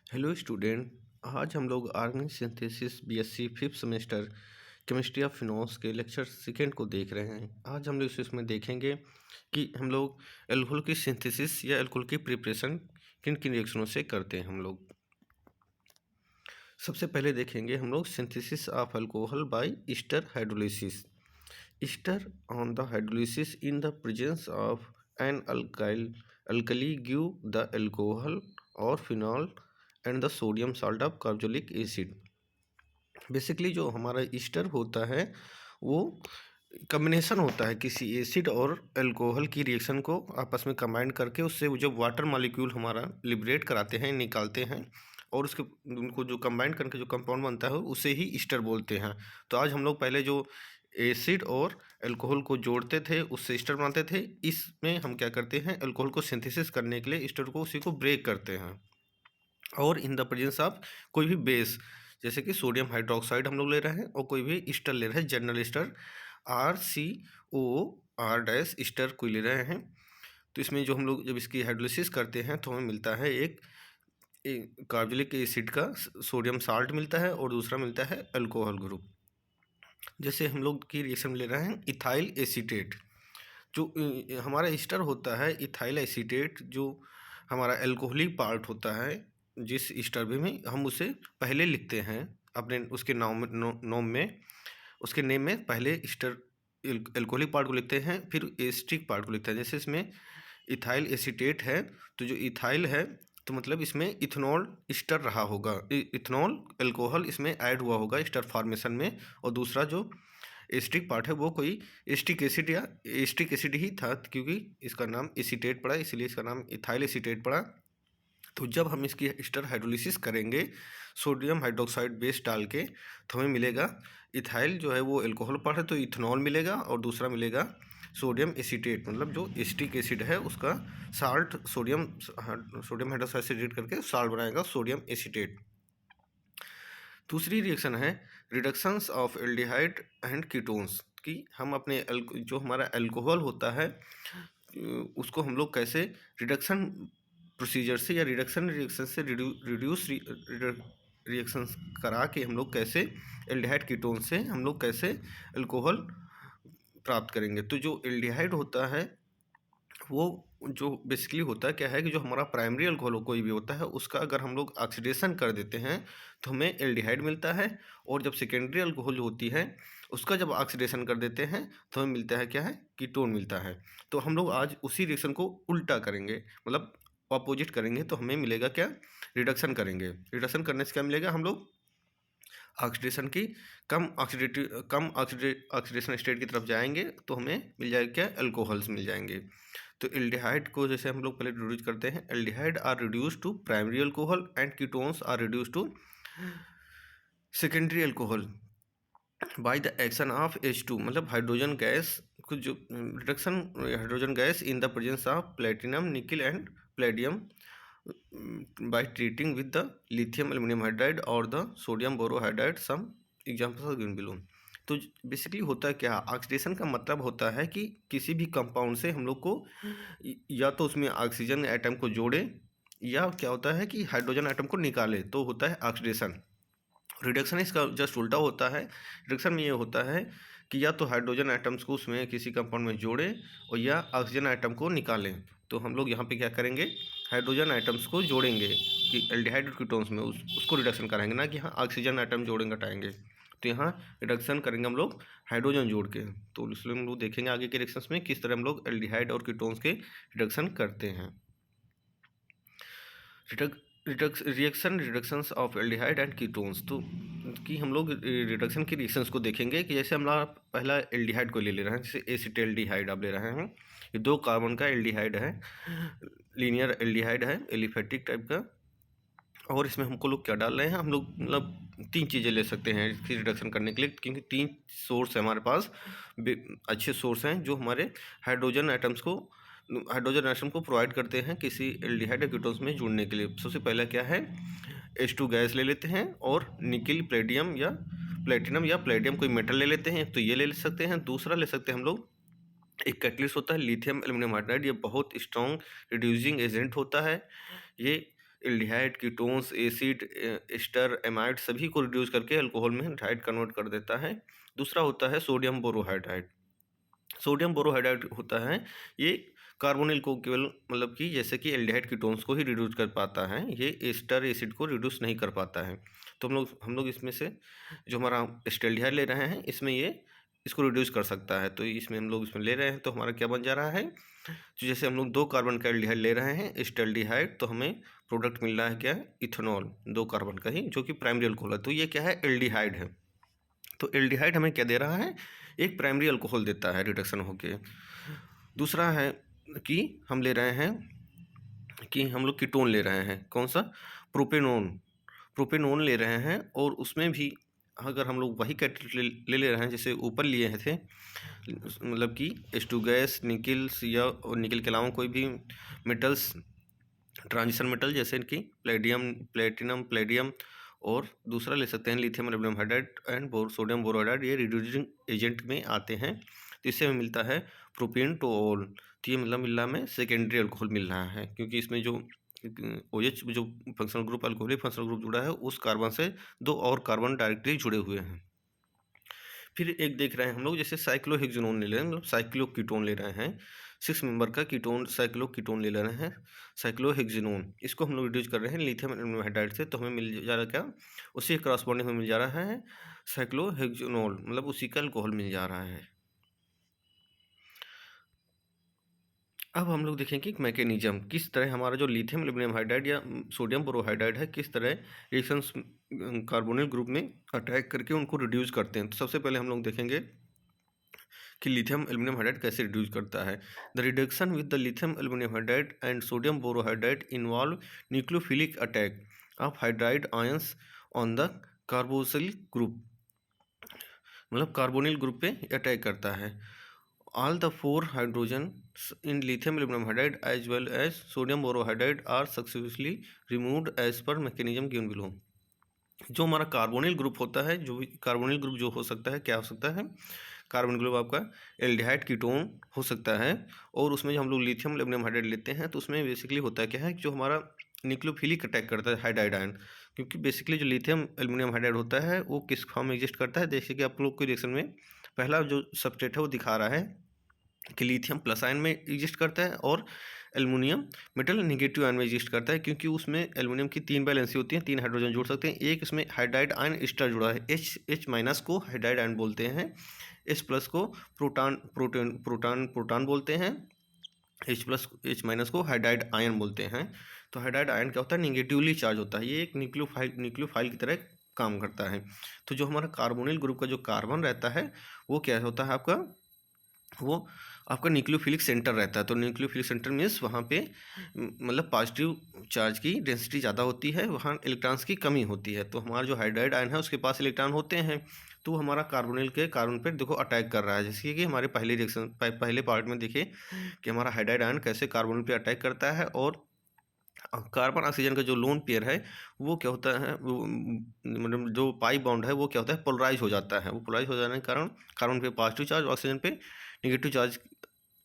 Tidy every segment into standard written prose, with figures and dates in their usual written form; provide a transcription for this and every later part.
Hello student. आज हम लोग organic synthesis BSc fifth semester chemistry of phenols के लेक्चर सेकेंड को देख रहे हैं। आज हम लोग इसमें देखेंगे कि हम लोग अल्कोहल की सिंथेसिस या अल्कोहल की प्रिपरेशन किन किन रिएक्शनों से करते हैं। हम लोग सबसे पहले देखेंगे हम लोग synthesis of alcohol by ester hydrolysis. Ester on the hydrolysis in the presence of an alkali give the alcohol or phenol and the sodium salt of carboxylic acid. Basically जो हमारा ईस्टर होता है वो कम्बिनेशन होता है किसी acid और alcohol की रिएक्शन को आपस में कंबाइन करके उससे वो जब वाटर मॉलिक्यूल हमारा लिबरेट कराते हैं, निकालते हैं, और उसके उनको जो कंबाइन करके जो कंपाउंड बनता है उसे ही ईस्टर बोलते हैं। तो आज हम लोग पहले जो एसिड और अल्कोहल को जोड़ते थे उससे ईस्टर बनाते थे, इसमें हम क्या करते हैं, अल्कोहल को सिंथेसिस करने के लिए ईस्टर को उसी को ब्रेक करते हैं। और इन द प्रेजेंस ऑफ कोई भी बेस जैसे कि सोडियम हाइड्रोक्साइड हम लोग ले रहे हैं और कोई भी ईस्टर ले रहे हैं, जनरल ईस्टर RCOR- ईस्टर कोई ले रहे हैं। तो इसमें जो हम लोग जब इसकी हाइड्रोलिसिस करते हैं तो हमें मिलता है एक कार्बोक्सिलिक एसिड का सोडियम साल्ट मिलता है और दूसरा मिलता है अल्कोहल ग्रुप। जैसे हम लोग की रिएक्शन ले रहे हैं इथाइल एसीटेट। जो हमारा ईस्टर होता है इथाइल एसीटेट, जो हमारा अल्कोहलिक पार्ट होता है, जिस ईस्टर में हम उसे पहले लिखते हैं अपने उसके नोम में, उसके नेम में पहले ईस्टर अल्कोहलिक पार्ट को लिखते हैं, फिर एसिटिक पार्ट को लिखते हैं। जैसे इसमें इथाइल एसीटेट है तो जो इथाइल है तो मतलब इसमें इथेनॉल ईस्टर रहा होगा, इथेनॉल अल्कोहल इसमें ऐड हुआ होगा ईस्टर फॉर्मेशन में। और दूसरा जो एसिटिक पार्ट है वो कोई एसिटिक एसिड या एसिटिक एसिड ही था, क्योंकि इसका नाम एसीटेट पड़ा इसलिए इसका नाम इथाइल एसीटेट पड़ा। तो जब हम इसकी ईस्टर हाइड्रोलिसिस करेंगे सोडियम हाइड्रोक्साइड बेस डाल के तो हमें मिलेगा इथाइल जो है वो अल्कोहल पार्ट है तो इथेनॉल मिलेगा, और दूसरा मिलेगा सोडियम एसीटेट, मतलब जो एसिटिक एसिड है उसका साल्ट सोडियम हाइड्रोक्साइड से रिएक्ट करके साल्ट बनाएगा सोडियम एसीटेट। दूसरी रिएक्शन है reductions of aldehyde and ketones, कि हम अपने जो हमारा अल्कोहल होता है उसको हम लोग कैसे रिडक्शन प्रोसीजर से या रिडक्शन रिएक्शन से रिड्यूस रिएक्शन करा के हम लोग कैसे एल्डिहाइड कीटोन से हम लोग कैसे अल्कोहल प्राप्त करेंगे। तो जो एल्डिहाइड होता है वो जो बेसिकली होता है क्या है कि जो हमारा प्राइमरी अल्कोहल कोई भी होता है उसका अगर हम लोग ऑक्सीडेशन कर देते हैं तो हमें एल्डिहाइड मिलता है, और जब सेकेंडरी अल्कोहल होती है उसका जब ऑक्सीडेशन कर देते हैं तो हमें मिलता है क्या है, कीटोन मिलता है। तो हम लोग आज उसी रिएक्शन को उल्टा करेंगे, मतलब अपोजिट करेंगे। तो हमें मिलेगा क्या, रिडक्शन करेंगे। रिडक्शन करने से क्या मिलेगा, हम लोग ऑक्सीडेशन की कम ऑक्सीडेशन स्टेट की तरफ जाएंगे तो हमें मिल जाएगा क्या, अल्कोहल्स मिल जाएंगे। तो एल्डिहाइड को जैसे हम लोग पहले रिड्यूस करते हैं, aldehyde are reduce to primary alcohol and ketones are reduce to secondary alcohol by the action of H2, मतलब हाइड्रोजन गैस कुछ जो reduction hydrogen gas in the presence of platinum nickel and palladium by treating with the lithium aluminum hydride or the sodium borohydride, some examples are given below। तो basically होता क्या, oxidation का मतलब होता है कि किसी भी कंपाउंड से हम लोग को या तो उसमें ऑक्सीजन एटम को जोड़े या क्या होता है कि हाइड्रोजन एटम को निकाले, तो होता है ऑक्सीडेशन। रिडक्शन इसका जस्ट उल्टा होता है। रिडक्शन में ये होता है कि या तो हाइड्रोजन एटम्स को उसमें किसी कंपाउंड में जोड़ें और या ऑक्सीजन एटम को निकालें। तो हम लोग यहाँ पे क्या करेंगे, हाइड्रोजन एटम्स को जोड़ेंगे कि एल्डिहाइड कीटोन्स में उसको रिडक्शन कराएंगे, ना कि यहाँ ऑक्सीजन एटम जोड़ेंगे हटाएंगे। तो यहाँ रिडक्शन करेंगे हम लोग हाइड्रोजन जोड़ के। तो इसलिए हम लोग देखेंगे आगे के रिएक्शंस में किस तरह हम लोग एल्डिहाइड और कीटोन्स के रिडक्शन करते हैं। Reductions of aldehyde and ketones, तो कि हम लोग रिडक्शन की रिएक्शंस को देखेंगे कि जैसे हम लोग पहला एल्डिहाइड को ले रहे हैं, जैसे एसिटाल्डिहाइड आप ले रहे हैं, ये 2 कार्बन का एल्डिहाइड है, लीनियर एल्डिहाइड है, एलिफेटिक टाइप का। और इसमें हमको लोग क्या डाल रहे हैं, हम लोग मतलब 3 चीज़ें ले सकते हैं इसकी रिडक्शन करने के लिए, क्योंकि 3 सोर्स है हमारे पास, अच्छे सोर्स हैं जो हमारे हाइड्रोजन एटम को प्रोवाइड करते हैं किसी एल्डिहाइड कीटोन्स में जुड़ने के लिए। सबसे पहला क्या है, H2 गैस ले लेते हैं, और निकिल प्लेटिनम या प्लेटिनम कोई मेटल ले लेते हैं, तो ये ले सकते हैं। दूसरा ले सकते हैं हम लोग, एक कैटलिस्ट होता है लिथियम एल्यूमिनियम हाइड्राइड, ये बहुत स्ट्रॉन्ग रिड्यूसिंग एजेंट होता है। ये aldehyde, ketones, acid, ester, amide सभी को रिड्यूस करके अल्कोहल में हाइड कन्वर्ट कर देता है। दूसरा होता है सोडियम बोरोहाइड्राइड। सोडियम बोरोहाइड्राइड होता है, ये कार्बोनिल को केवल मतलब कि जैसे कि एल्डिहाइड कीटोन्स को ही रिड्यूस कर पाता है, ये एस्टर एसिड को रिड्यूस नहीं कर पाता है। तो हम लोग इसमें से जो हमारा एस्टल्डिहाइड ले रहे हैं इसमें ये इसको रिड्यूस कर सकता है। तो इसमें हम लोग इसमें ले रहे हैं तो हमारा क्या बन जा रहा है, तो जैसे हम लोग 2 कार्बन का एल्डिहाइड ले रहे हैं एस्टल्डिहाइड, तो हमें प्रोडक्ट मिल रहा है क्या, इथेनॉल, 2 कार्बन का ही, जो कि प्राइमरी अल्कोहल है। तो ये क्या है, एल्डिहाइड है। तो एल्डिहाइड हमें क्या दे रहा है, एक प्राइमरी अल्कोहल देता है रिडक्शन होके। दूसरा है कि हम ले रहे हैं कि हम लोग कीटोन ले रहे हैं, कौन सा, प्रोपेनोन ले रहे हैं, और उसमें भी अगर हम लोग वही कैटेगरी ले रहे हैं जैसे ऊपर लिए थे, मतलब कि H2 गैस, निकल्स या और निकल के अलावा कोई भी मेटल्स, ट्रांजिशन मेटल जैसे कि प्लेटिनम, प्लेडियम, और दूसरा ले सकते हैं lithium aluminium hydride and sodium borohydride, ये रिड्यूसिंग एजेंट में आते हैं। तो इससे हमें मिलता है प्रोपेनटोल। तो ये मतलब मिल रहा हमें सेकेंडरी अल्कोहल मिल रहा है, क्योंकि इसमें जो OH जो functional group alcoholic functional group जुड़ा है उस कार्बन से 2 और कार्बन डायरेक्टली जुड़े हुए हैं। फिर एक देख रहे हैं हम लोग जैसे साइक्लोहेक्सेनोन ले रहे हैं, मतलब साइक्लोकीटोन ले रहे हैं, 6 मेंबर का कीटोन साइक्लोकीटोन ले रहे हैं, साइक्लोहेक्सेनोन। इसको हम लोग रिड्यूस कर रहे हैं लिथियम एल्यूमिनियम हाइड्राइड से, तो हमें मिल जा रहा है क्या, उसी के करस्पॉन्डिंग हमें मिल जा रहा है साइक्लोहेक्सेनोल, मतलब उसी का अल्कोहल मिल जा रहा है। अब हम लोग देखेंगे कि मैकेनिज्म किस तरह हमारा जो लिथियम एल्यूमिनियम हाइड्राइड या सोडियम बोरोहाइड्राइड है किस तरह रिएक्शंस कार्बोनिल ग्रुप में अटैक करके उनको रिड्यूस करते हैं। तो सबसे पहले हम लोग देखेंगे कि लिथियम एल्यूमिनियम हाइड्राइड कैसे रिड्यूस करता है। The reduction with the lithium aluminium hydride and sodium borohydride involve nucleophilic attack of hydride ions on the carbonyl group, मतलब कार्बोनिल ग्रुप पे अटैक करता है। All the 4 hydrogens in lithium aluminum hydride as well as sodium borohydride are successfully removed as per mechanism given below। जो हमारा carbonyl group होता है, जो भी कार्बोनिल ग्रुप जो हो सकता है, क्या हो सकता है, कार्बोनिल ग्रुप आपका एल्डिहाइड कीटोन हो सकता है, और उसमें जो हम लोग लिथियम एल्यूमिनियम हाइड्राइड लेते हैं तो उसमें बेसिकली होता है क्या है, जो हमारा न्यूक्लियोफिलिक अटैक करता है हाइड्राइड आयन, क्योंकि बेसिकली जो लिथियम एल्यूमिनियम हाइड्राइड होता है वो किस फॉर्म में एग्जिस्ट करता है, जैसे कि आप लोग को रिएक्शन में पहला जो सबस्ट्रेट है वो दिखा रहा है कि लिथियम प्लस आयन में एग्जिस्ट करता है और एल्युमिनियम मेटल निगेटिव आयन में एग्जिस्ट करता है, क्योंकि उसमें एल्युमिनियम की 3 वैलेंसी होती हैं, 3 हाइड्रोजन जुड़ सकते हैं। एक इसमें हाइड्राइड आयन एस्टर जुड़ा है, H माइनस को हाइड्राइड आयन बोलते हैं, H प्लस को प्रोटॉन बोलते हैं, H माइनस को हाइड्राइड आयन बोलते हैं। तो हाइड्राइड आयन क्या होता है, निगेटिवली चार्ज होता है, ये एक न्यूक्लियोफाइल की तरह काम करता है। तो जो हमारा कार्बोनिल ग्रुप का जो कार्बन रहता है वो क्या होता है आपका, वो आपका न्यूक्लियोफिलिक सेंटर रहता है। तो न्यूक्लियोफिलिक सेंटर मीन्स वहाँ पे मतलब पॉजिटिव चार्ज की डेंसिटी ज़्यादा होती है, वहाँ इलेक्ट्रॉन्स की कमी होती है। तो हमारा जो हाइड्राइड आयन है उसके पास इलेक्ट्रॉन होते हैं, तो हमारा कार्बोनिल के कार्बन पर देखो अटैक कर रहा है, जैसे कि हमारे पहले रिएक्शन पहले पार्ट में देखे कि हमारा हाइड्राइड आयन कैसे कार्बोनिल पे अटैक करता है, और कार्बन ऑक्सीजन का जो लोन पेयर है वो क्या होता है, वो मतलब जो पाई बॉन्ड है वो क्या होता है, पोलराइज हो जाता है। वो पोलराइज हो जाने के कारण कार्बन पे पॉजिटिव चार्ज, ऑक्सीजन पे नेगेटिव चार्ज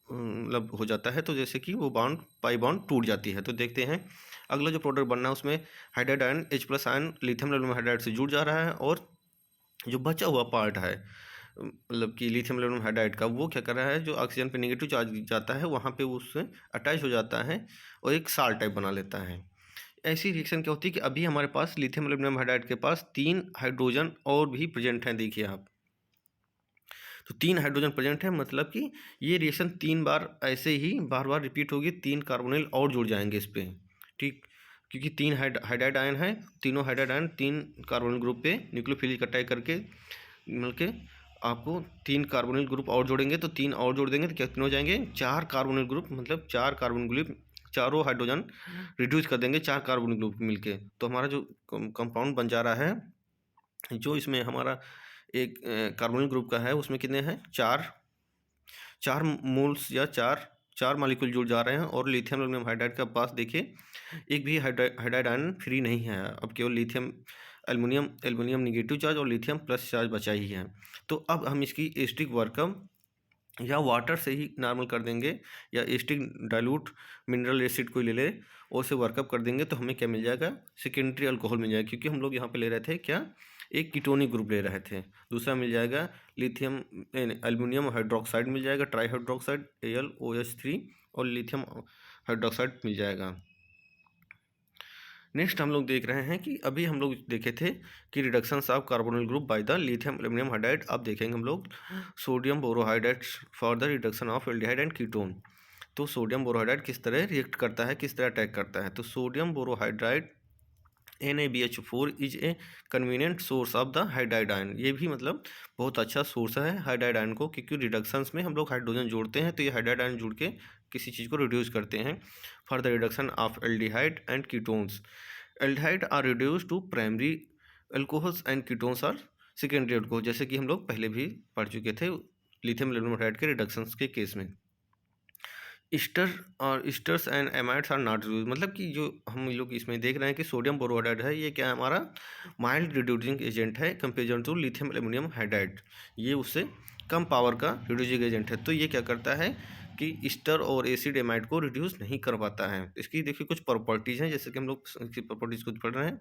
मतलब हो जाता है, तो जैसे कि वो बॉन्ड पाई बॉन्ड टूट जाती है। तो देखते हैं अगला जो प्रोडक्ट बनना है उसमें hydride ion H plus ion lithium aluminium hydride से जुड़ जा रहा है, और जो बचा हुआ पार्ट है मतलब कि लिथियम एल्यूमिनियम हाइड्राइड का, वो क्या कर रहा है, जो ऑक्सीजन पे नेगेटिव चार्ज जाता है वहाँ पे उससे अटैच हो जाता है और एक साल्ट टाइप बना लेता है। ऐसी रिएक्शन क्या होती है कि अभी हमारे पास लिथियम एल्यूमिनियम हाइड्राइड के पास 3 हाइड्रोजन और भी प्रेजेंट हैं, देखिए आप, तो 3 हाइड्रोजन प्रेजेंट है, मतलब कि ये रिएक्शन 3 बार ऐसे ही बार बार रिपीट होगी, 3 कार्बोनिल और जुड़ जाएंगे इस पर, ठीक, क्योंकि 3 हाइड्राइड आयन है, तीनों हाइड्राइड आयन 3 कार्बोनिल ग्रुप पे न्यूक्लियोफिलिक अटैक करके मिलके आपको 3 कार्बोनिल ग्रुप और जोड़ेंगे, तो 3 और जोड़ देंगे तो कितने हो जाएंगे, 4 कार्बोनिल ग्रुप, मतलब 4 कार्बोनिल ग्रुप, चारों हाइड्रोजन रिड्यूस कर देंगे 4 कार्बोनिल ग्रुप मिलके। तो हमारा जो कंपाउंड बन जा रहा है, जो इसमें हमारा एक कार्बोनिल ग्रुप का है उसमें कितने हैं, 4 मोल्स या 4 मॉलिक्यूल जुड़ जा रहे हैं, और लिथियम एल्यूमिनियम हाइड्राइड का पास देखिए एक भी हाइड्राइड आयन फ्री नहीं है, अब केवल लिथियम एल्युमिनियम निगेटिव चार्ज और लिथियम प्लस चार्ज बचा ही है। तो अब हम इसकी एस्टिक वर्कअप या वाटर से ही नॉर्मल कर देंगे, या एसिटिक डाइल्यूट मिनरल एसिड कोई ले ले और उसे वर्कअप कर देंगे तो हमें क्या मिल जाएगा, सेकेंडरी अल्कोहल मिल जाएगा, क्योंकि हम लोग यहाँ पे ले रहे थे क्या, एक कीटोनिक ग्रुप ले रहे थे। दूसरा मिल जाएगा लिथियम एल्यूमिनियम हाइड्रोक्साइड मिल जाएगा, ट्राई हाइड्रोक्साइड AlOH3, और लिथियम हाइड्रोक्साइड मिल जाएगा। नेक्स्ट हम लोग देख रहे हैं कि अभी हम लोग देखे थे कि reduction of carbonyl group by the lithium aluminium hydride. अब देखेंगे हम लोग sodium borohydride for the reduction of aldehyde and ketone. तो सोडियम बोरोहाइड्राइड किस तरह रिएक्ट करता है, किस तरह अटैक करता है। तो sodium borohydride NaBH4 is a convenient source of the hydride ion. ये भी मतलब बहुत अच्छा सोर्स है हाइड्राइड आयन को, क्योंकि रिडक्शंस में हम लोग हाइड्रोजन जोड़ते हैं तो ये हाइड्राइड आयन जुड़ के किसी चीज़ को रिड्यूस करते हैं for the reduction of aldehyde and ketones. Aldehyde are reduce to primary alcohols and ketones are secondary alcohol, जैसे कि हम लोग पहले भी पढ़ चुके थे लिथियम एल्यूमिनियम हाइड्राइड के रिडक्शंस के केस में। ईस्टर और esters and amides are not use, मतलब कि जो हम लोग इसमें देख रहे हैं कि सोडियम बोरोहाइड्राइड है, ये क्या है, हमारा माइल्ड रिड्यूसिंग एजेंट है comparison to lithium aluminium hydride. ये उससे कम पावर का रिड्यूसिंग एजेंट है। तो ये क्या करता है कि ईस्टर और एसिड एमाइड को रिड्यूस नहीं कर पाता है। इसकी देखिए कुछ प्रॉपर्टीज़ हैं, जैसे कि हम लोग इसकी प्रॉपर्टीज़ को पढ़ रहे हैं।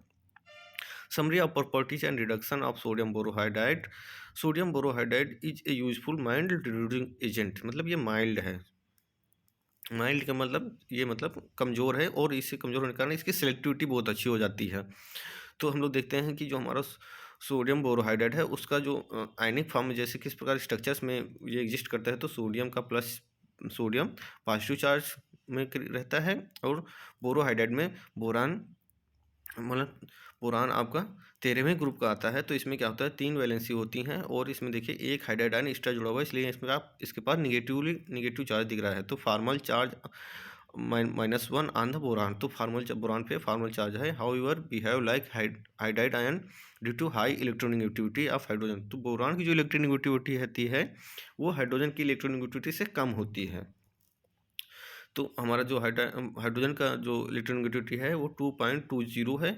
Summary of properties and reduction of sodium borohydride. Sodium borohydride is a useful mild reducing agent, मतलब ये माइल्ड है। माइल्ड का मतलब ये मतलब कमज़ोर है, और इससे कमज़ोर होने के कारण इसकी सिलेक्टिविटी बहुत अच्छी हो जाती है। तो हम लोग देखते हैं कि जो हमारा सोडियम बोरोहाइड्राइड है उसका जो आयनिक फॉर्म में जैसे किस प्रकार स्ट्रक्चर्स में ये एग्जिस्ट करता है, तो सोडियम का प्लस सोडियम पॉजिटिव चार्ज में रहता है, और बोरोहाइड्राइड में बोरान, मतलब बोरान आपका 13वें ग्रुप का आता है। तो इसमें क्या होता है, 3 वैलेंसी होती हैं, और इसमें देखिए एक हाइड्राइड आयन एक्स्ट्रा जुड़ा हुआ है, इसलिए इसमें आप इसके पास निगेटिव चार्ज दिख रहा है। तो formal charge -1 on the boron, तो बोरान पे फार्मल चार्ज है। However behave like hydride ion due to high electronegativity of hydrogen. तो बोरान की जो इलेक्ट्रोनेगेटिविटी होती है वो हाइड्रोजन की इलेक्ट्रोनेगेटिविटी से कम होती है। तो हमारा जो हाइड्रोजन का जो इलेक्ट्रोनेगेटिविटी है वो 2.20 है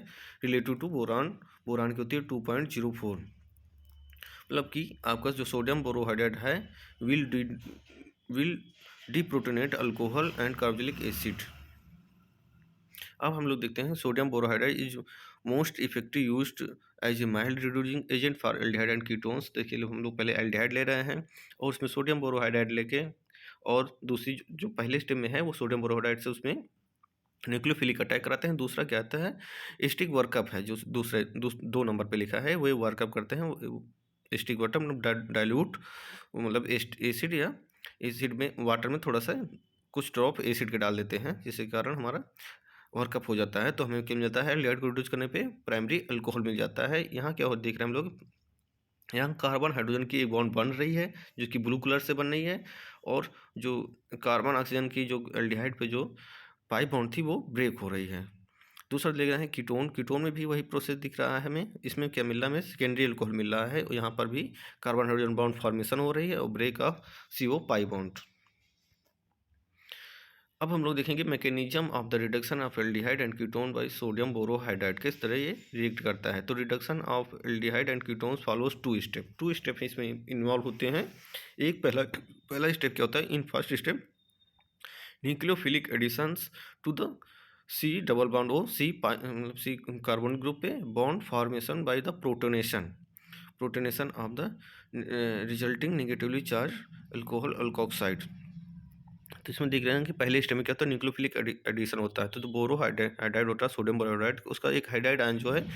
रिलेटिव टू बोरान की होती है 2.04। मतलब कि आपका जो सोडियम बोरोहाइड्राइड है will deprotonate alcohol and carboxylic acid. अब हम लोग देखते हैं sodium borohydride is most effective used as a mild reducing agent for aldehyde and ketones. देखिए हम लोग पहले एल्डिहाइड ले रहे हैं और उसमें सोडियम बोरोहाइड्राइड लेके, और दूसरी जो पहले स्टेप में है वो सोडियम बोरोहाइड्राइड से उसमें न्यूक्लियोफिलिक अटैक कराते हैं। दूसरा क्या आता है, एस्टिक वर्कअप है, जो दूसरे 2 नंबर पे लिखा है, वो वर्कअप करते हैं। एस्टिक वर्कअप मतलब डाइल्यूट, मतलब एसिड या एसिड में वाटर में थोड़ा सा कुछ ड्रॉप एसिड के डाल देते हैं, जिसके कारण हमारा वर्कअप हो जाता है। तो हमें क्या मिल जाता है, एल्डिहाइड को रिड्यूस करने पे प्राइमरी अल्कोहल मिल जाता है। यहाँ क्या हो देख रहे हैं हम लोग, यहाँ कार्बन हाइड्रोजन की एक बॉन्ड बन रही है जो कि ब्लू कलर से बन रही है, और जो कार्बन ऑक्सीजन की जो एल्डिहाइड पे जो पाई बॉन्ड थी वो ब्रेक हो रही है। दूसरा देख रहे हैं कीटोन में भी वही प्रोसेस दिख रहा है हमें। इसमें क्या मिल रहा है, हमें सेकेंडरी अल्कोहल मिल रहा है, और यहाँ पर भी कार्बन हाइड्रोजन बॉन्ड फॉर्मेशन हो रही है और break of CO pi bond. अब हम लोग देखेंगे mechanism of the reduction of aldehyde and ketone by sodium borohydride, किस तरह ये रिएक्ट करता है। तो reduction of aldehyde and ketones follows 2 step इसमें इन्वॉल्व होते हैं। एक पहला स्टेप क्या होता है, in first step nucleophilic additions to the C double bond O C carbon group पे bond formation by the protonation of the resulting negatively charge alcohol alkoxide. तो इसमें देख रहे हैं कि पहले स्टेप में क्या होता है, न्यूक्लियोफिलिक एडिशन होता है। तो बोरोहाइड्राइड होता है, सोडियम बोरोहाइड्राइड, उसका एक हाइड्राइड आयन जो है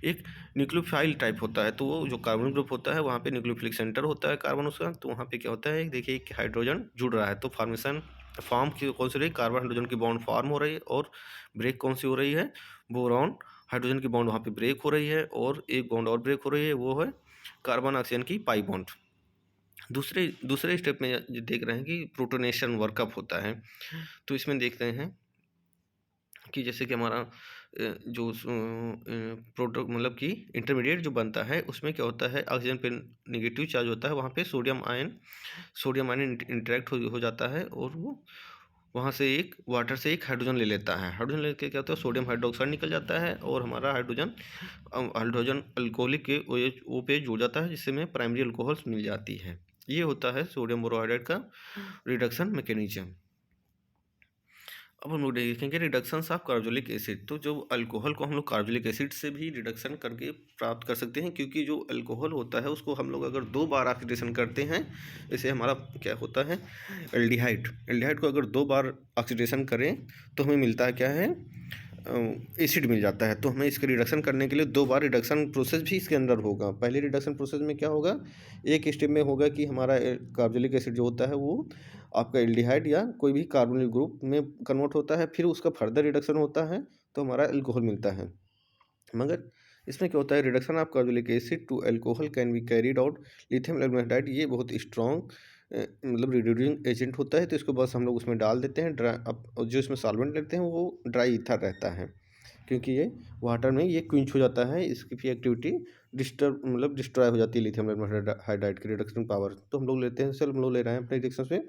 एक न्यूक्लियोफाइल टाइप होता है। तो वो जो कार्बन ग्रुप होता है वहाँ पे न्यूक्लियोफिलिक सेंटर होता है कार्बन उसका, तो वहाँ पे क्या होता है, देखिए एक हाइड्रोजन जुड़ रहा है। तो फॉर्म की कौन सी रही, कार्बन हाइड्रोजन की बॉन्ड फॉर्म हो रही है, और ब्रेक कौन सी हो रही है, बोरॉन हाइड्रोजन की बॉन्ड वहाँ पे ब्रेक हो रही है, और एक बॉन्ड और ब्रेक हो रही है, वो है कार्बन ऑक्सीजन की पाई बॉन्ड। दूसरे स्टेप में देख रहे हैं कि प्रोटोनेशन वर्कअप होता है। तो इसमें देखते हैं कि जैसे कि हमारा जो मतलब कि इंटरमीडिएट जो बनता है उसमें क्या होता है, ऑक्सीजन पे नेगेटिव चार्ज होता है, वहाँ पे सोडियम आयन इंटरेक्ट हो जाता है, और वो वहाँ से एक वाटर से एक हाइड्रोजन ले लेता है। हाइड्रोजन लेके क्या होता है, सोडियम हाइड्रोक्साइड निकल जाता है, और हमारा हाइड्रोजन अल्कोहलिक के O पे जुड़ जाता है, जिससे हमें प्राइमरी अल्कोहल्स मिल जाती है। ये होता है सोडियम बोरोहाइड्रेट का रिडक्शन मैकेनिज्म। अब हम लोग देखेंगे रिडक्शंस ऑफ कार्बोलिक एसिड। तो जो अल्कोहल को हम लोग कार्बोलिक एसिड से भी रिडक्शन करके प्राप्त कर सकते हैं, क्योंकि जो अल्कोहल होता है उसको हम लोग अगर 2 बार ऑक्सीडेशन करते हैं, जैसे हमारा क्या होता है एल्डिहाइड, एल्डिहाइड को अगर 2 बार ऑक्सीडेशन करें तो हमें मिलता है क्या है एसिड मिल जाता है। तो हमें इसके रिडक्शन करने के लिए 2 बार रिडक्शन प्रोसेस भी इसके अंदर होगा। पहले रिडक्शन प्रोसेस में क्या होगा, एक स्टेप में होगा कि हमारा कार्बोलिक एसिड जो होता है वो आपका एल्डिहाइड या कोई भी कार्बोनिल ग्रुप में कन्वर्ट होता है, फिर उसका फर्दर रिडक्शन होता है तो हमारा अल्कोहल मिलता है। मगर इसमें क्या होता है, reduction of carbolic acid to alcohol can be carried out lithium aluminide. ये बहुत स्ट्रॉन्ग मतलब रिड्यूसिंग एजेंट होता है, तो इसको बस हम लोग उसमें डाल देते हैं। अब जो इसमें सॉल्वेंट लेते हैं वो ड्राई ईथर रहता है, क्योंकि ये वाटर में ये क्विंच हो जाता है, इसकी भी एक्टिविटी डिस्ट्रॉय हो जाती है लिथियम हाइड्राइड की रिडक्शन पावर। तो हम लोग लेते हैं, हम लोग ले रहे हैं अपने रिएक्शन में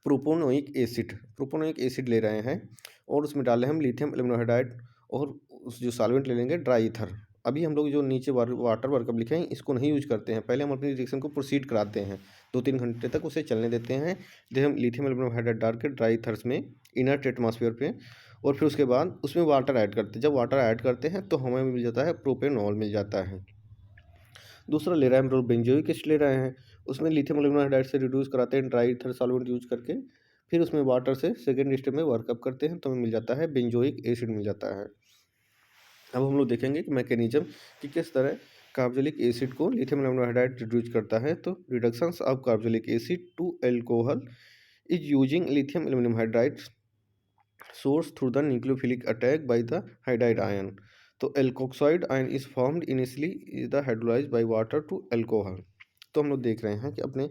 प्रोपोनोइक एसिड, प्रोपोनोइक एसिड ले रहे हैं और उसमें डाले हम लिथियम एल्युमिनाइड और उस जो सॉल्वेंट ले लेंगे ड्राई ईथर। अभी हम लोग जो नीचे वाटर वर्कअप लिखे हैं इसको नहीं यूज करते हैं, पहले हम अपनी रिएक्शन को प्रोसीड कराते हैं, 2-3 घंटे तक उसे चलने देते हैं। जब हम लिथियम एल्युमिनाइड डाल के ड्राई ईथर्स में इनर्ट एटमॉस्फेयर पे, और फिर उसके बाद उसमें वाटर ऐड करते हैं। जब वाटर ऐड करते हैं तो हमें मिल जाता है प्रोपेनॉल मिल जाता है। दूसरा ले रहे हैं हम लोग बेंजोइक एसिड ले रहे हैं, उसमें लिथियम एल्युमिनाइड से रिड्यूस कराते हैं ड्राई ईथर सॉल्वेंट यूज करके, फिर उसमें वाटर से सेकेंड स्टेप में वर्कअप करते हैं तो हमें मिल जाता है बेंजोइक एसिड मिल जाता है। अब हम लोग देखेंगे कि मैकेनिज्म कि किस तरह कार्बोलिक एसिड को लिथियम एल्युमिनाइड रिड्यूस करता है। तो reductions of carbolic acid to alcohol is using lithium aluminium hydride source through the nucleophilic attack by the hydride ion. तो alkoxide ion is formed initially is the hydrolysed by water to alcohol. तो हम लोग देख रहे हैं कि अपने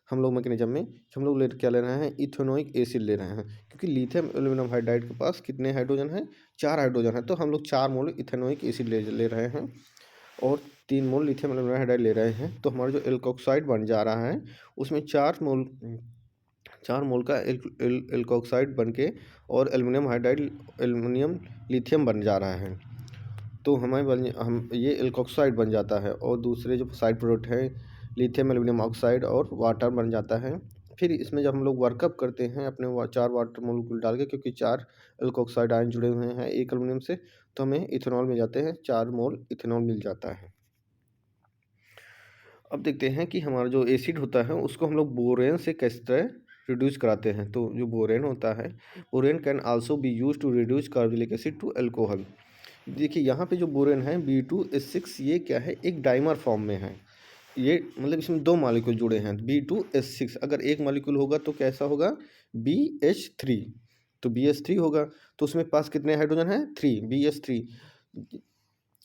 हम लोग मैकेनिज्म में हम लोग क्या ले रहे हैं, इथेनोइक एसिड ले रहे हैं, क्योंकि लिथियम एल्युमिनियम हाइड्राइड के पास कितने हाइड्रोजन हैं, 4 हाइड्रोजन है। तो हम लोग 4 मोल इथेनोइक एसिड ले रहे हैं और 3 मोल लिथियम एल्युमिनियम हाइड्राइड ले रहे हैं। तो हमारा जो एल्कोक्साइड बन जा रहा है उसमें 4 मोल का एल्कोक्साइड बन के और एल्युमिनियम हाइड्राइड एल्युमिनियम लिथियम बन जा रहा है। तो हम ये एल्कोक्साइड बन जाता है और दूसरे जो साइड प्रोडक्ट हैं लिथियम एल्युमिनियम ऑक्साइड और वाटर बन जाता है। फिर इसमें जब हम लोग वर्कअप करते हैं अपने 4 वाटर मोलिक्यूल डाल के, क्योंकि 4 एल्कोक्साइड आयन जुड़े हुए हैं एक एल्युमिनियम से, तो हमें इथेनॉल मिल जाते हैं, 4 मोल इथेनॉल मिल जाता है। अब देखते हैं कि हमारा जो एसिड होता है उसको हम लोग बोरेन से किस तरह रिड्यूस कराते हैं। तो जो बोरेन होता है, borane can also be use to reduce carbolic acid to alcohol. देखिए यहाँ पे जो बोरेन है B2S6, ये क्या है, एक डाइमर फॉर्म में है। ये मतलब इसमें 2 मॉलिक्यूल जुड़े हैं B2S6। अगर एक मॉलिक्यूल होगा तो कैसा होगा, BH3, तो BH3 होगा। तो उसमें पास कितने हाइड्रोजन हैं, 3, BH3।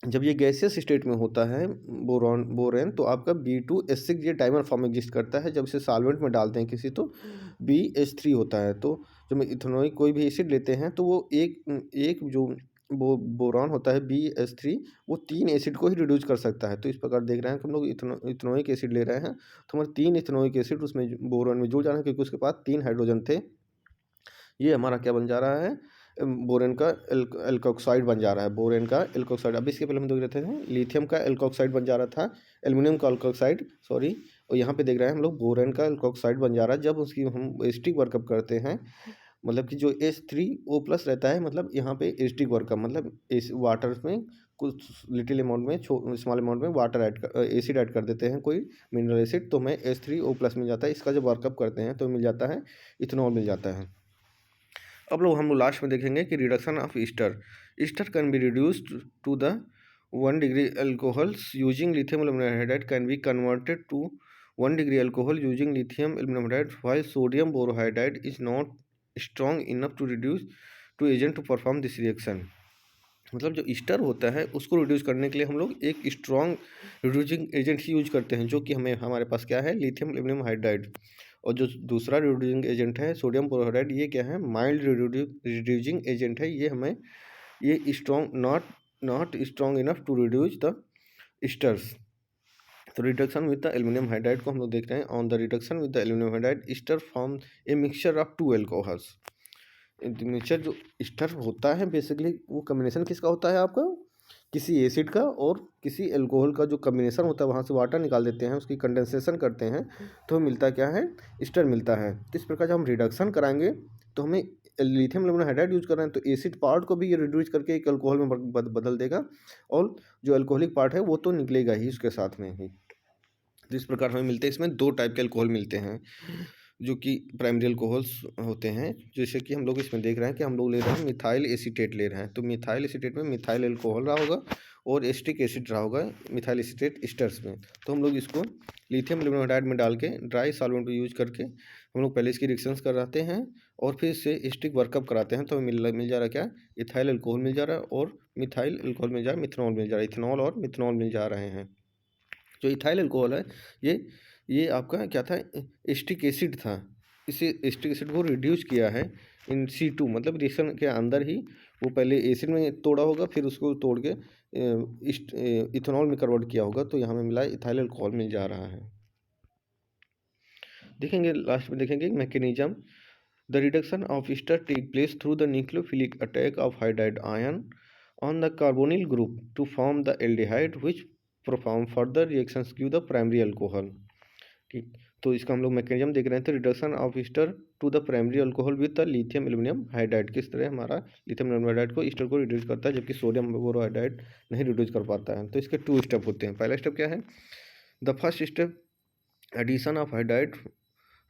जब ये गैसियस स्टेट में होता है बोरेन, तो आपका B2S6 ये डाइमर फॉर्म एग्जिस्ट करता है। जब इसे सॉल्वेंट में डालते हैं किसी तो BH3 होता है। तो जब इथेनॉइक कोई भी एसिड लेते हैं तो वो एक जो बोरॉन होता है BH3, वो 3 एसिड को ही रिड्यूस कर सकता है। तो इस प्रकार देख रहे हैं कि हम लोग इथेनॉइक एसिड ले रहे हैं तो हमारे 3 इथेनॉइक एसिड उसमें बोरॉन में जुड़ जाना है, क्योंकि उसके पास 3 हाइड्रोजन थे। ये हमारा क्या बन जा रहा है, बोरेन का एल्कोक्साइड बन जा रहा है, बोरेन का एल्कोक्साइड। अब इसके पहले हम देख रहे थे लिथियम का एल्कोक्साइड बन जा रहा था, एल्युमिनियम का एल्कोक्साइड सॉरी, और यहाँ पे देख रहे हैं हम लोग बोरेन का एल्कोक्साइड बन जा रहा है। जब उसकी हम एसिटिक वर्कअप करते हैं, मतलब कि जो H3O+ रहता है, मतलब यहाँ पे एसिटिक वर्कअप मतलब इस वाटर में कुछ लिटिल अमाउंट में स्मॉल अमाउंट में वाटर एसिड ऐड कर देते हैं, कोई मिनरल एसिड, तो हमें H3O+ मिल जाता है। इसका जब वर्कअप करते हैं तो मिल जाता है इथेनॉल मिल जाता है। अब लोग हम लोग लास्ट में देखेंगे कि reduction of ester can be reduced to the 1 degree alcohols using lithium aluminium hydride can be converted to 1 degree alcohol using lithium aluminium hydride while sodium borohydride is not strong enough to reduce to agent to perform this reaction. मतलब जो ester होता है उसको reduce करने के लिए हम लोग एक स्ट्रॉन्ग रिड्यूसिंग एजेंट ही यूज करते हैं, जो कि हमारे पास क्या है, लिथियम एल्युमिनियम हाइड्राइड। और जो दूसरा रिड्यूसिंग एजेंट है सोडियम बोरोहाइड्राइड, ये क्या है, माइल्ड रिड्यूसिंग एजेंट है। ये हमें ये strong not strong enough to reduce the esters. तो reduction with the aluminium hydride को हम लोग देख रहे हैं। On the reduction with the aluminium hydride ester form a mixture of 2 alcohols. Mixture जो ईस्टर होता है बेसिकली वो कम्बिनेशन किसका होता है आपका, किसी एसिड का और किसी अल्कोहल का जो कम्बिनेशन होता है, वहाँ से वाटर निकाल देते हैं, उसकी कंडेंसेशन करते हैं, तो मिलता क्या है, एस्टर मिलता है। इस प्रकार जब हम रिडक्शन कराएंगे तो हमें लिथियम एल्यूमिनियम हाइड्राइड यूज कर रहे हैं तो एसिड पार्ट को भी ये रिड्यूस करके एक अल्कोहल में बदल देगा, और जो अल्कोहलिक पार्ट है वो तो निकलेगा ही उसके साथ में ही। तो इस प्रकार हमें मिलते हैं, इसमें दो टाइप के अल्कोहल मिलते हैं जो कि प्राइमरी अल्कोहल्स होते हैं। जैसे कि हम लोग इसमें देख रहे हैं कि हम लोग ले रहे हैं मिथाइल एसीटेट ले रहे हैं, तो मिथाइल एसीटेट में मिथाइल अल्कोहल रहा होगा और एसिटिक एसिड रहा होगा मिथाइल एसीटेट एस्टर्स में। तो हम लोग इसको लिथियम एल्यूमिनियम हाइड्राइड में डाल के ड्राई सॉल्वेंट को यूज करके हम लोग पहले इसकी रिएक्शंस कराते हैं और फिर इससे एसिटिक वर्कअप कराते हैं, तो हमें मिल जा रहा है क्या, इथाइल अल्कोहल मिल जा रहा है और मिथाइल अल्कोहल मिल जा रहा है, मिथनॉल मिल जा रहा है, इथेनॉल और मिथनॉल मिल जा रहे हैं। जो इथाइल अल्कोहल है ये आपका क्या था, एसिटिक एसिड था। इसे एसिटिक एसिड को रिड्यूस किया है इन C2, मतलब रिएक्शन के अंदर ही वो पहले एसिड में तोड़ा होगा, फिर उसको तोड़ के इथेनॉल में कन्वर्ट किया होगा, तो यहाँ में मिला इथाइल अल्कोहल मिल जा रहा है। देखेंगे लास्ट में देखेंगे mechanism. The reduction of ester take place through the nucleophilic attack of hydride ion on the carbonyl group to form the aldehyde which perform further reactions give the primary alcohol. ठीक, तो इसका हम लोग mechanism देख रहे हैं। तो reduction of ester to the primary alcohol with the lithium aluminium hydride, किस तरह हमारा लिथियम एल्यूमिनियम हाइड्राइड को ईस्टर को रिड्यूस करता है, जबकि सोडियम बोरोहाइड्राइड नहीं रिड्यूस कर पाता है। तो इसके 2 स्टेप होते हैं। पहला स्टेप क्या है, the first step addition of hydride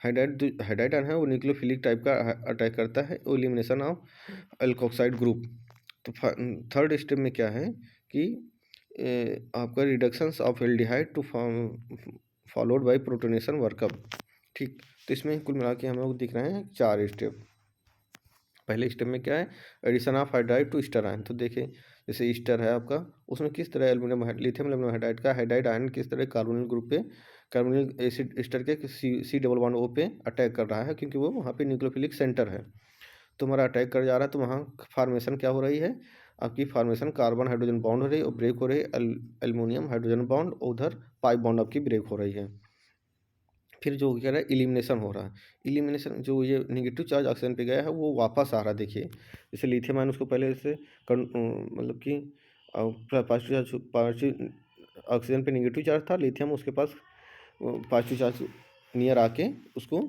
hydride है वो न्यूक्लियोफिलिक टाइप का अटैक करता है, एलिमिनेशन ऑफ अल्कोक्साइड ग्रुप। तो थर्ड स्टेप में क्या है कि आपका reductions of aldehyde to form followed by protonation workup. ठीक, तो इसमें कुल मिला के हम लोग दिख रहे हैं 4 स्टेप। पहले स्टेप में क्या है, addition of hydride to ester ion. तो देखिए जैसे ईस्टर है आपका, उसमें किस तरह लिथियम एल्यूमिनियम हाइड्राइड का हाइड्राइड आयन किस तरह कार्बोनिल ग्रुप पे, कार्बोनिल एसिड ईस्टर के C डबल बॉन्ड O पे अटैक कर रहा है, क्योंकि वो वहाँ पे न्यूक्लियोफिलिक सेंटर है। तो हमारा अटैक कर जा रहा है, तो वहाँ फार्मेशन क्या हो रही है, आपकी फार्मेशन कार्बन हाइड्रोजन बॉन्ड हो रही है और ब्रेक हो रही है एल्युमिनियम हाइड्रोजन बॉन्ड, उधर पाई बॉन्ड आपकी ब्रेक हो रही है। फिर जो कह रहा है एलिमिनेशन हो रहा है, एलिमिनेशन जो ये नेगेटिव चार्ज ऑक्सीजन पे गया है वो वापस आ रहा है। देखिए जैसे लिथियम आयन उसको पहले से मतलब कि पॉजिटिव ऑक्सीजन पे नेगेटिव चार्ज था, लिथियम उसके पास पॉजिटिव चार्ज नियर आके उसको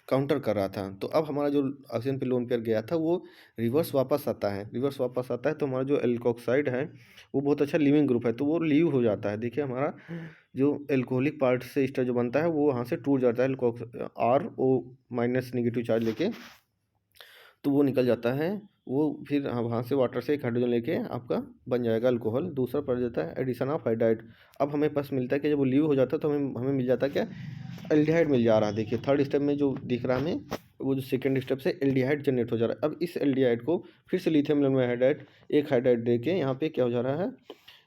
काउंटर कर रहा था। तो अब हमारा जो ऑक्सीजन पे लोन पेयर गया था वो रिवर्स वापस आता है, तो हमारा जो एल्कोक्साइड है वो बहुत अच्छा लिविंग ग्रुप है, तो वो लीव हो जाता है। देखिए हमारा जो एल्कोहलिक पार्ट से ईस्टर जो बनता है वो वहाँ से टूट जाता है, RO- नेगेटिव चार्ज लेके, तो वो निकल जाता है। वो फिर वहाँ से वाटर से एक हाइड्रोजन लेके आपका बन जाएगा अल्कोहल। दूसरा पड़ जाता है एडिशन ऑफ हाइड्राइड। अब हमें पास मिलता है कि जब वो लीव हो जाता है तो हमें मिल जाता है क्या, एल्डिहाइड मिल जा रहा है। देखिए थर्ड स्टेप में जो दिख रहा है हमें, वो जो सेकंड स्टेप से एल्डिहाइड जनरेट हो जा रहा है। अब इस एल्डिहाइड को फिर से लिथियम एल्यूमिनियम हाइड्राइड एक हाइड्राइड दे के यहाँ पे क्या हो जा रहा है,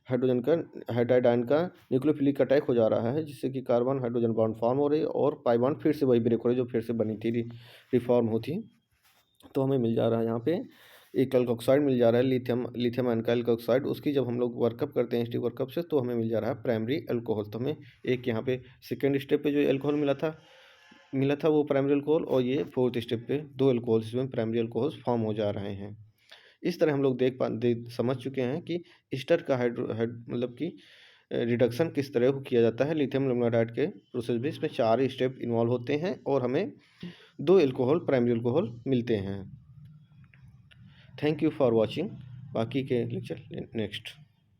हाइड्राइड आयन का न्यूक्लियोफिलिक अटैक हो जा रहा है, जिससे कि कार्बन हाइड्रोजन बॉन्ड फॉर्म हो रही है और पाई बॉन्ड फिर से वही ब्रेक हो रही है जो फिर से बनी थी, रिफॉर्म होती। तो हमें मिल जा रहा है यहाँ पे एक अल्कोक्साइड मिल जा रहा है, लिथियम आयन का अल्कोक्साइड। उसकी जब हम लोग वर्कअप करते हैं एसिटिक वर्कअप से, तो हमें मिल जा रहा है प्राइमरी अल्कोहल। तो हमें एक यहाँ पे सेकेंड स्टेप पे जो अल्कोहल मिला था वो प्राइमरी अल्कोहल, और ये फोर्थ स्टेप पे 2 अल्कोहल्स इसमें प्राइमरी अल्कोहल्स फॉर्म हो जा रहे हैं। इस तरह हम लोग समझ चुके हैं कि ईस्टर का मतलब कि रिडक्शन किस तरह को किया जाता है लिथियम एल्यूमिनियम हाइड्राइड के प्रोसेस में। इसमें 4 स्टेप इन्वॉल्व होते हैं और हमें 2 अल्कोहल प्राइमरी अल्कोहल मिलते हैं। Thank you for watching. बाकी के लेक्चर नेक्स्ट।